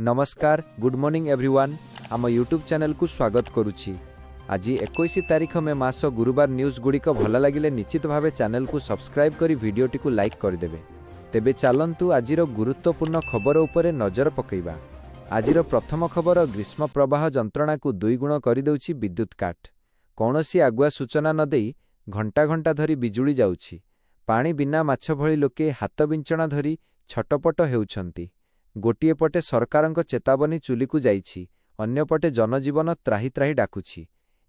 नमस्कार good morning everyone आम YouTube channel को स्वागत करुछि। आज 21 तारीख मे मास गुरुवार न्यूज गुड़िक भल लगिले निश्चित भाव चैनल को सब्सक्राइब करी वीडियोटी को लाइक करदेवे। तेबे चलंतु आजिर गुरुत्वपूर्ण खबर उपरे नजर पकईबा। आजिर प्रथम खबर ग्रीष्म प्रवाह जंत्रणा को 2 गुण करदेउछि विद्युत काट। कौनसी आगुआ सूचना न देई घंटा घंटा धरी बिजुली जाउछि। पानी बिना माछ भली लोके हाथ बिंचणा धरी छटपट हेउछंती। गोटिए पटे सरकारंक चेतावनी चुलीकु जाइछि, अन्य पटे जनजीवन त्राही त्राही डाकुछि।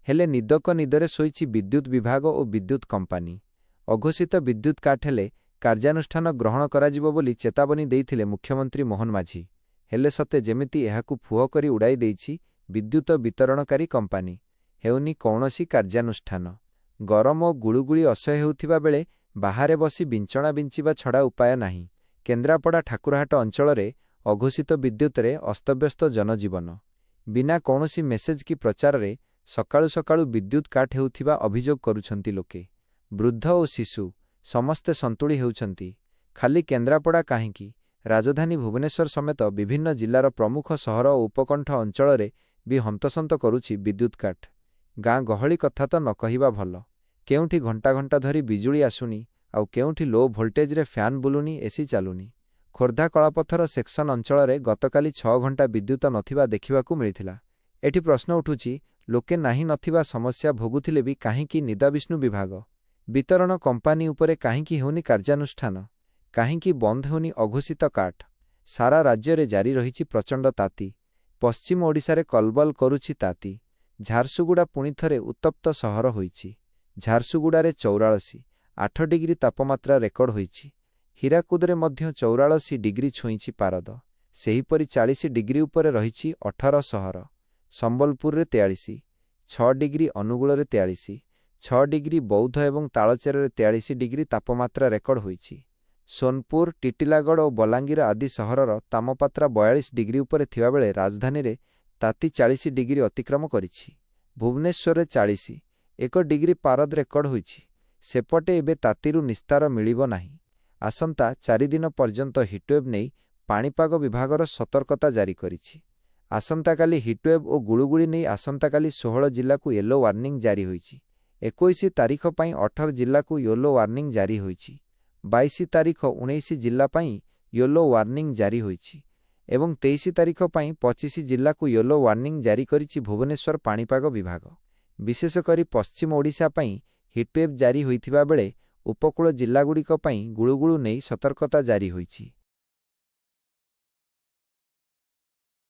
हेले निदक निदरे शोइछि विद्युत विभाग और विद्युत कंपानी। अघोषित विद्युत काट हेले कार्यानुष्ठान ग्रहण कराजिबो बोली चेतावनी देइथिले मुख्यमंत्री मोहन माझी। हेले सते जेमिति एहाकु फुह करी उड़ाई देइछि विद्युत वितरणकारी कंपानी। हेउनी कौनसी कार्यानुष्ठान। गरम और गुळुगुळी असह्य हेउथिबा बेले बाहारे बसी बिंचणा बिंचिबा छड़ा उपाय नाही। केन्द्रापड़ा ठाकुरहाट अंचल अघोषित विद्युत रे अस्तव्यस्त जनजीवन। बिना कौनसी मेसेज की प्रचार रे सकाळु सकाळु विद्युत काट हेउथिबा अभियोग करुछंती लोके। वृद्ध और शिशु समस्ते संतुली हेउछंती। खाली केन्द्रापड़ा काहींकी, राजधानी भुवनेश्वर समेत विभिन्न जिल्लार प्रमुख सहर और उपकंठ अंचल रे भी हंतसंत करुछि विद्युत काट। गाँ गहली कथा तो न कहिबा भल। केउठी घंटा घंटा धरी बिजुली आसुनी आउ केउठी लो भोल्टेज रे फैन बुलुनी, एसी चालुनी। खोर्धा कलापथर सेक्शन अंचल रे गतकाली 6 घंटा विद्युत नथिबा देखिबाकू मिलिथिला। एठी प्रश्न उठुछि, लोके नाही नथिबा समस्या भोगुथिले भी काहींकी निदा विष्णु विभाग वितरण कंपानी उपरे काहींकी हेउनी कार्यानुष्ठान, काहींकी बंद हेउनी अघोषित काट। सारा राज्य रे जारी रहिछि प्रचंड ताती। पश्चिम ओडिसा रे कलबल करुछि ताती। झारसुगुड़ा पुणी थरे उत्तप्त सहर होइछि। झारसुगुड़ा रे 84.8 डिग्री तापमात्रा रेकर्ड होइछि। हीराकुदरे मध्य 84 डिग्री छुईछि पारद। सेहीपरि 40 डिग्री उपरे रहिछि 18 सहर। संबलपुर रे 43, 6 डिग्री अनुगुल रे 43, 6 डिग्री बौद्ध एवं तालचेर रे 43 डिग्री तापमात्रा रेकर्ड होइछि। सोनपुर, टिटिलागढ़ और बलांगीर आदि सहरर तापमात्रा 42 डिग्री उपरे थिबा बेले राजधानी रे ताती 40 डिग्री अतिक्रम करिछि। भुवनेश्वर रे 40, 1 डिग्री पारद रेकर्ड होइछि। सेपटे एबे तातीरु निस्तार मिलिबो नाही। आसंता 4 दिन पर्यंत हिटवेव नहीं पाणीपाग विभागर सतर्कता जारी करिछि। आसंता काली हिटवेव और गुळुगुळी नहीं आसंता काली 16 जिल्ला को येलो वार्निंग जारी होइछि। 21 तारीख पई 18 जिल्ला को येलो वार्निंग जारी होइछि। 22 तारीख 19 जिल्ला पई येलो वार्निंग जारी होइछि एवं 23 तारीख पई 25 जिल्ला को येलो वार्निंग जारी करिछि भुवनेश्वर पाणीपाग विभाग। विशेष करी पश्चिम ओडिशा पई हिटवेव जारी होइथिबा बेले उपकूल जिल्लागुड़िक पई गुळुगुळु नहीं सतर्कता जारी होइछि।